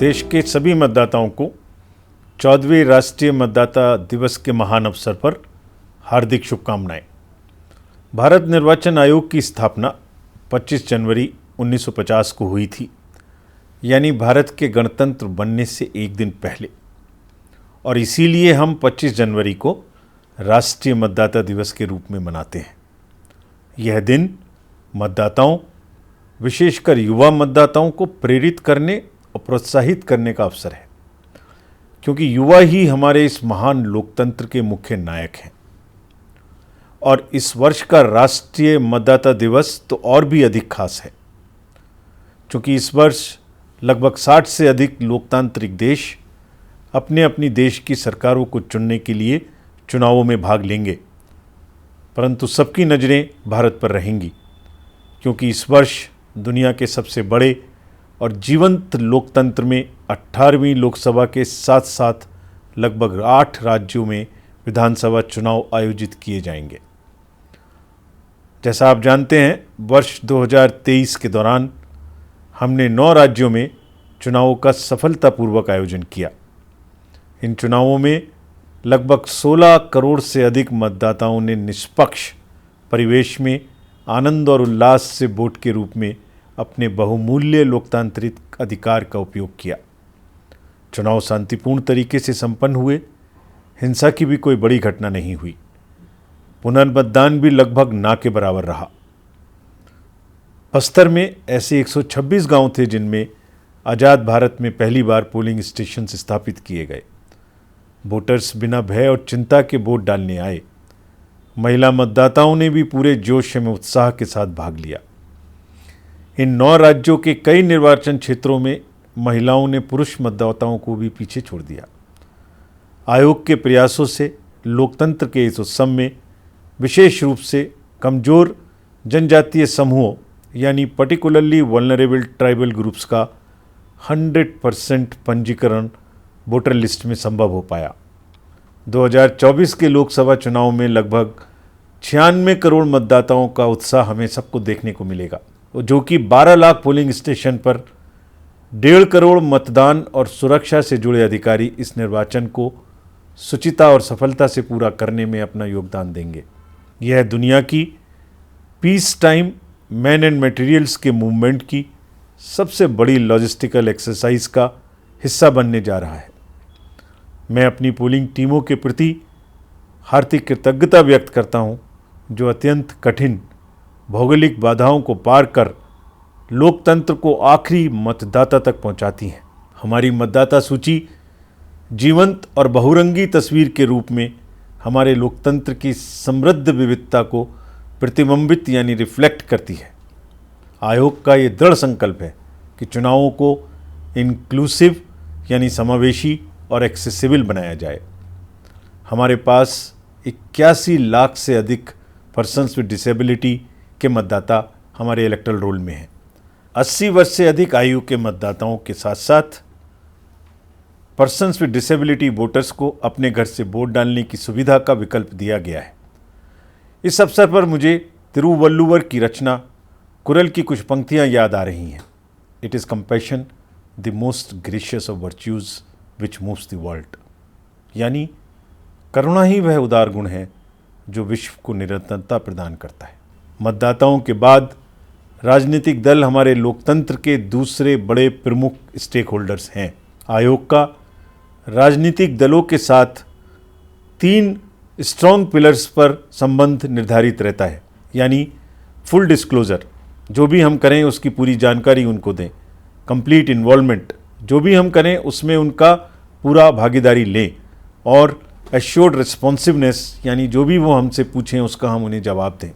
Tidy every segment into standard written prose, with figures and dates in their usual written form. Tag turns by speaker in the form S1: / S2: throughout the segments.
S1: देश के सभी मतदाताओं को 14वें राष्ट्रीय मतदाता दिवस के महान अवसर पर हार्दिक शुभकामनाएं। भारत निर्वाचन आयोग की स्थापना 25 जनवरी 1950 को हुई थी, यानी भारत के गणतंत्र बनने से एक दिन पहले, और इसीलिए हम 25 जनवरी को राष्ट्रीय मतदाता दिवस के रूप में मनाते हैं। यह दिन मतदाताओं, विशेषकर युवा मतदाताओं को प्रेरित करने और प्रोत्साहित करने का अवसर है, क्योंकि युवा ही हमारे इस महान लोकतंत्र के मुख्य नायक हैं। और इस वर्ष का राष्ट्रीय मतदाता दिवस तो और भी अधिक खास है, क्योंकि इस वर्ष लगभग 60 से अधिक लोकतांत्रिक देश अपने अपनी देश की सरकारों को चुनने के लिए चुनावों में भाग लेंगे, परंतु सबकी नज़रें भारत पर रहेंगी, क्योंकि इस वर्ष दुनिया के सबसे बड़े और जीवंत लोकतंत्र में 18वीं लोकसभा के साथ साथ लगभग 8 राज्यों में विधानसभा चुनाव आयोजित किए जाएंगे। जैसा आप जानते हैं, वर्ष 2023 के दौरान हमने 9 राज्यों में चुनावों का सफलतापूर्वक आयोजन किया। इन चुनावों में लगभग 16 करोड़ से अधिक मतदाताओं ने निष्पक्ष परिवेश में आनंद और उल्लास से वोट के रूप में अपने बहुमूल्य लोकतांत्रिक अधिकार का उपयोग किया। चुनाव शांतिपूर्ण तरीके से संपन्न हुए, हिंसा की भी कोई बड़ी घटना नहीं हुई। पुनर्मतदान भी लगभग ना के बराबर रहा। बस्तर में ऐसे 126 गांव थे जिनमें आज़ाद भारत में पहली बार पोलिंग स्टेशन स्थापित किए गए। वोटर्स बिना भय और चिंता के वोट डालने आए। महिला मतदाताओं ने भी पूरे जोश में उत्साह के साथ भाग लिया। इन 9 राज्यों के कई निर्वाचन क्षेत्रों में महिलाओं ने पुरुष मतदाताओं को भी पीछे छोड़ दिया। आयोग के प्रयासों से लोकतंत्र के इस उत्सव में विशेष रूप से कमज़ोर जनजातीय समूहों यानी पर्टिकुलरली वल्नरेबल ट्राइबल ग्रुप्स का 100% पंजीकरण वोटर लिस्ट में संभव हो पाया। 2024 के लोकसभा चुनाव में लगभग 96 करोड़ मतदाताओं का उत्साह हमें सबको देखने को मिलेगा, जो कि 12 लाख पोलिंग स्टेशन पर 1.5 करोड़ मतदान और सुरक्षा से जुड़े अधिकारी इस निर्वाचन को सुचिता और सफलता से पूरा करने में अपना योगदान देंगे। यह दुनिया की peace time man and materials के मूवमेंट की सबसे बड़ी लॉजिस्टिकल एक्सरसाइज का हिस्सा बनने जा रहा है। मैं अपनी पोलिंग टीमों के प्रति हार्दिक कृतज्ञता व्यक्त करता हूं, जो अत्यंत कठिन भौगोलिक बाधाओं को पार कर लोकतंत्र को आखिरी मतदाता तक पहुंचाती हैं। हमारी मतदाता सूची जीवंत और बहुरंगी तस्वीर के रूप में हमारे लोकतंत्र की समृद्ध विविधता को प्रतिबिंबित यानी रिफ्लेक्ट करती है। आयोग का ये दृढ़ संकल्प है कि चुनावों को इंक्लूसिव यानी समावेशी और एक्सेसिबल बनाया जाए। हमारे पास 81 लाख से अधिक पर्सन्स विद डिसेबिलिटी के मतदाता हमारे इलेक्टोरल रोल में हैं। 80 वर्ष से अधिक आयु के मतदाताओं के साथ साथ पर्सन्स विद डिसेबिलिटी वोटर्स को अपने घर से वोट डालने की सुविधा का विकल्प दिया गया है। इस अवसर पर मुझे तिरुवल्लुवर की रचना कुरल की कुछ पंक्तियां याद आ रही हैं। It is compassion the most gracious of virtues which moves the world, यानी करुणा ही वह उदार गुण है जो विश्व को निरंतरता प्रदान करता है। मतदाताओं के बाद राजनीतिक दल हमारे लोकतंत्र के दूसरे बड़े प्रमुख स्टेक होल्डर्स हैं। आयोग का राजनीतिक दलों के साथ 3 स्ट्रॉन्ग पिलर्स पर संबंध निर्धारित रहता है, यानी फुल डिस्क्लोजर, जो भी हम करें उसकी पूरी जानकारी उनको दें। कंप्लीट इन्वॉल्वमेंट, जो भी हम करें उसमें उनका पूरा भागीदारी लें। और एश्योर्ड रिस्पॉन्सिवनेस, यानी जो भी वो हमसे पूछें उसका हम उन्हें जवाब दें।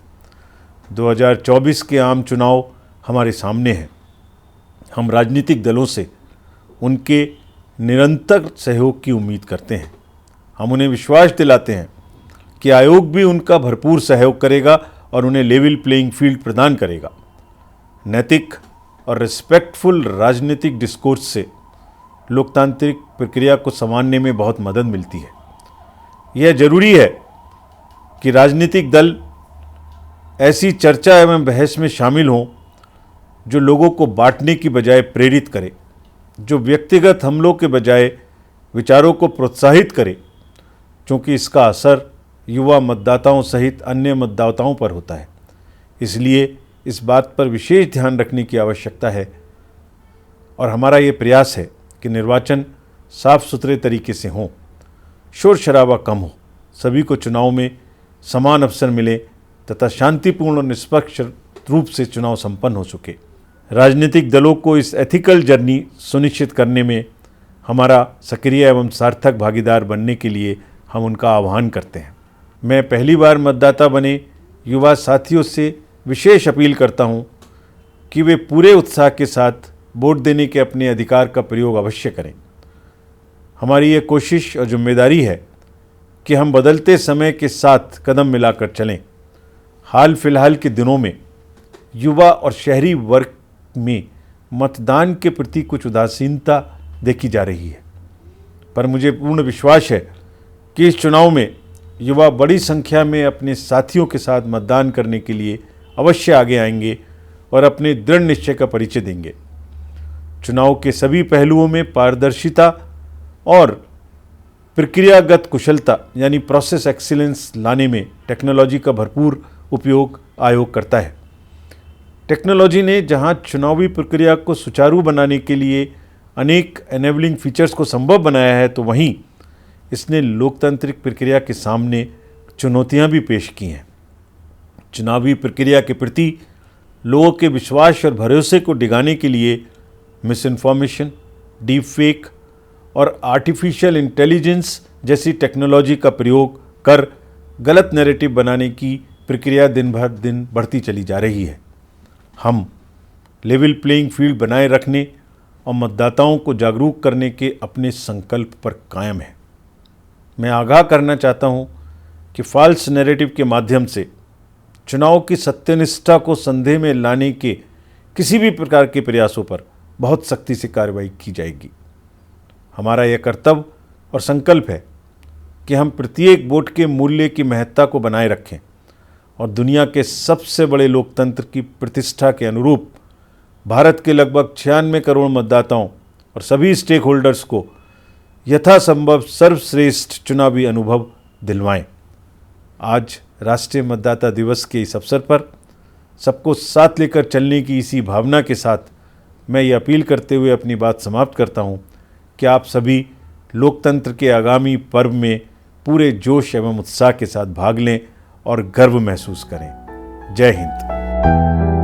S1: 2024 के आम चुनाव हमारे सामने हैं। हम राजनीतिक दलों से उनके निरंतर सहयोग की उम्मीद करते हैं। हम उन्हें विश्वास दिलाते हैं कि आयोग भी उनका भरपूर सहयोग करेगा और उन्हें लेवल प्लेइंग फील्ड प्रदान करेगा। नैतिक और रिस्पेक्टफुल राजनीतिक डिस्कोर्स से लोकतांत्रिक प्रक्रिया को संवारने में बहुत मदद मिलती है। यह जरूरी है कि राजनीतिक दल ऐसी चर्चा एवं बहस में शामिल हों जो लोगों को बांटने की बजाय प्रेरित करे। जो व्यक्तिगत हमलों के बजाय विचारों को प्रोत्साहित करे, क्योंकि इसका असर युवा मतदाताओं सहित अन्य मतदाताओं पर होता है। इसलिए इस बात पर विशेष ध्यान रखने की आवश्यकता है और हमारा ये प्रयास है कि निर्वाचन साफ सुथरे तरीके से हों, शोर शराबा कम हो, सभी को चुनाव में समान अवसर मिले तथा शांतिपूर्ण और निष्पक्ष रूप से चुनाव संपन्न हो सके। राजनीतिक दलों को इस एथिकल जर्नी सुनिश्चित करने में हमारा सक्रिय एवं सार्थक भागीदार बनने के लिए हम उनका आह्वान करते हैं। मैं पहली बार मतदाता बने युवा साथियों से विशेष अपील करता हूं कि वे पूरे उत्साह के साथ वोट देने के अपने अधिकार का प्रयोग अवश्य करें। हमारी ये कोशिश और जिम्मेदारी है कि हम बदलते समय के साथ कदम मिलाकर चलें। हाल फिलहाल के दिनों में युवा और शहरी वर्ग में मतदान के प्रति कुछ उदासीनता देखी जा रही है, पर मुझे पूर्ण विश्वास है कि इस चुनाव में युवा बड़ी संख्या में अपने साथियों के साथ मतदान करने के लिए अवश्य आगे आएंगे और अपने दृढ़ निश्चय का परिचय देंगे। चुनाव के सभी पहलुओं में पारदर्शिता और प्रक्रियागत कुशलता यानी प्रोसेस एक्सीलेंस लाने में टेक्नोलॉजी का भरपूर उपयोग आयोग करता है। टेक्नोलॉजी ने जहां चुनावी प्रक्रिया को सुचारू बनाने के लिए अनेक एनेबलिंग फीचर्स को संभव बनाया है, तो वहीं इसने लोकतांत्रिक प्रक्रिया के सामने चुनौतियां भी पेश की हैं। चुनावी प्रक्रिया के प्रति लोगों के विश्वास और भरोसे को डिगाने के लिए मिस इन्फॉर्मेशन, डीप फेक और आर्टिफिशियल इंटेलिजेंस जैसी टेक्नोलॉजी का प्रयोग कर गलत नैरेटिव बनाने की प्रक्रिया दिन भर दिन बढ़ती चली जा रही है। हम लेवल प्लेइंग फील्ड बनाए रखने और मतदाताओं को जागरूक करने के अपने संकल्प पर कायम हैं। मैं आगाह करना चाहता हूं कि फॉल्स नैरेटिव के माध्यम से चुनाव की सत्यनिष्ठा को संदेह में लाने के किसी भी प्रकार के प्रयासों पर बहुत सख्ती से कार्रवाई की जाएगी। हमारा यह कर्तव्य और संकल्प है कि हम प्रत्येक वोट के मूल्य की महत्ता को बनाए रखें और दुनिया के सबसे बड़े लोकतंत्र की प्रतिष्ठा के अनुरूप भारत के लगभग 96 करोड़ मतदाताओं और सभी स्टेक होल्डर्स को यथासंभव सर्वश्रेष्ठ चुनावी अनुभव दिलवाएं। आज राष्ट्रीय मतदाता दिवस के इस अवसर पर सबको साथ लेकर चलने की इसी भावना के साथ मैं ये अपील करते हुए अपनी बात समाप्त करता हूँ कि आप सभी लोकतंत्र के आगामी पर्व में पूरे जोश एवं उत्साह के साथ भाग लें और गर्व महसूस करें। जय हिंद।